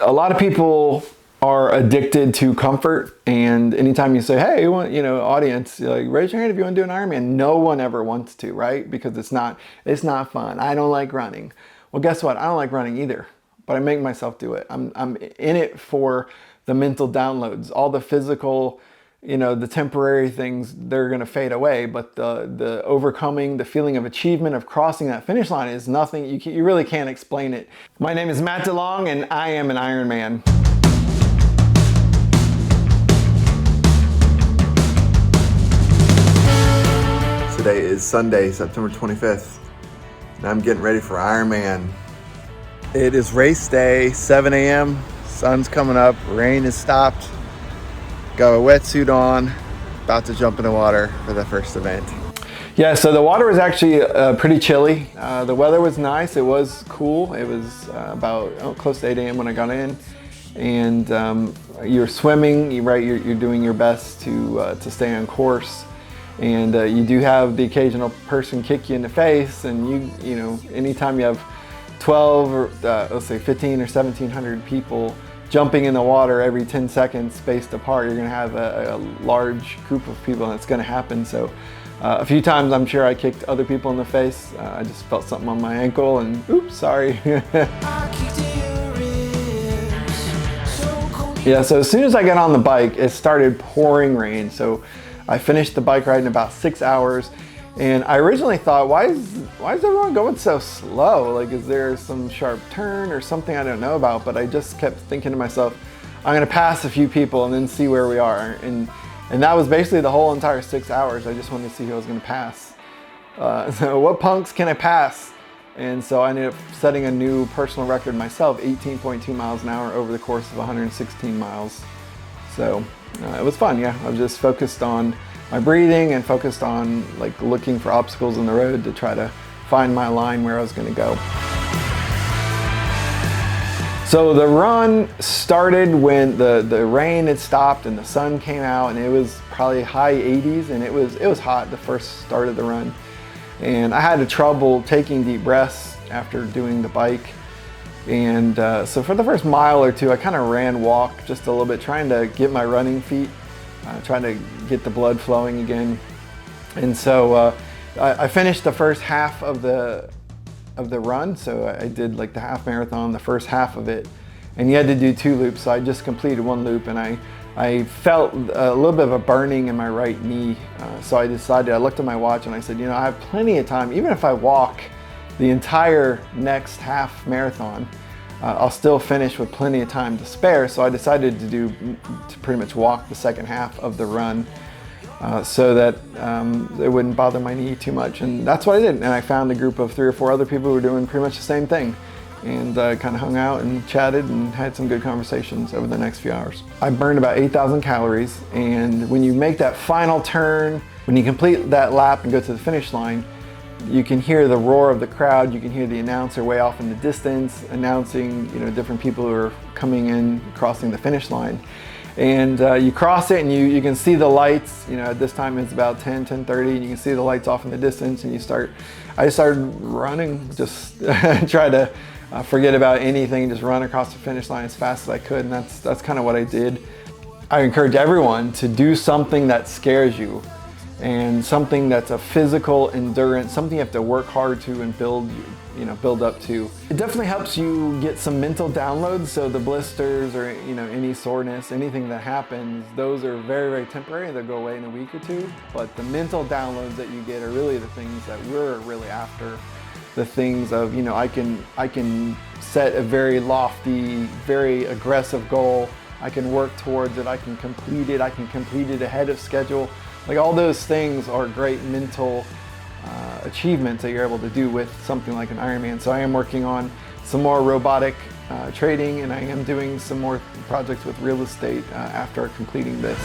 a lot of people are addicted to comfort, and anytime you say, hey, you want, audience, like, raise your hand if you want to do an Ironman, no one ever wants to, right? Because it's not fun. I don't like running. Well, guess what? I don't like running either, but I make myself do it. I'm in it for the mental downloads. All the physical, the temporary things, they're going to fade away, but the overcoming, the feeling of achievement of crossing that finish line is nothing. You really can't explain it. My name is Matt DeLong, and I am an Ironman. Today is Sunday, September 25th, and I'm getting ready for Ironman. It is race day, 7 a.m., sun's coming up, rain has stopped, got a wetsuit on, about to jump in the water for the first event. Yeah, so the water was actually pretty chilly. The weather was nice, it was cool. It was about close to 8 a.m. when I got in, and you're swimming, right? You're doing your best to stay on course. And you do have the occasional person kick you in the face, and anytime you have 12 or let's say 15 or 1700 people jumping in the water every 10 seconds spaced apart, you're going to have a large group of people, and it's going to happen. So a few times I'm sure I kicked other people in the face. I just felt something on my ankle, and oops, sorry. Yeah, so as soon as I got on the bike, it started pouring rain. So I finished the bike ride in about 6 hours, and I originally thought, why is everyone going so slow? Like, is there some sharp turn or something I don't know about? But I just kept thinking to myself, I'm gonna pass a few people and then see where we are. And that was basically the whole entire 6 hours. I just wanted to see who I was gonna pass. So what punks can I pass? And so I ended up setting a new personal record myself, 18.2 miles an hour over the course of 116 miles. So it was fun, yeah. I was just focused on my breathing and focused on looking for obstacles in the road to try to find my line where I was going to go. So the run started when the rain had stopped and the sun came out, and it was probably high 80s, and it was hot the first start of the run. And I had trouble taking deep breaths after doing the bike. And so for the first mile or two, I kind of walked just a little bit, trying to get my running feet, trying to get the blood flowing again. And so I finished the first half of the run. So I did the half marathon, the first half of it, and you had to do 2 loops. So I just completed 1 loop, and I felt a little bit of a burning in my right knee. So I decided, I looked at my watch and I said, I have plenty of time, even if I walk the entire next half marathon, I'll still finish with plenty of time to spare. So I decided to pretty much walk the second half of the run so that it wouldn't bother my knee too much. And that's what I did. And I found a group of 3 or 4 other people who were doing pretty much the same thing, and kind of hung out and chatted and had some good conversations over the next few hours. I burned about 8,000 calories, and when you make that final turn, when you complete that lap and go to the finish line, you can hear the roar of the crowd. You can hear the announcer way off in the distance announcing, different people who are coming in, crossing the finish line. And you cross it, and you can see the lights. At this time it's about 10:30, and you can see the lights off in the distance. And I just started running, just try to forget about anything, just run across the finish line as fast as I could. And that's kind of what I did. I encourage everyone to do something that scares you, and something that's a physical endurance, something you have to work hard to and build up to. It definitely helps you get some mental downloads. So the blisters or any soreness, anything that happens, those are very, very temporary. They'll go away in a week or 2. But the mental downloads that you get are really the things that we're really after. The things of, I can set a very lofty, very aggressive goal. I can work towards it. I can complete it. I can complete it ahead of schedule. All those things are great mental achievements that you're able to do with something like an Ironman. So I am working on some more robotic trading, and I am doing some more projects with real estate after completing this.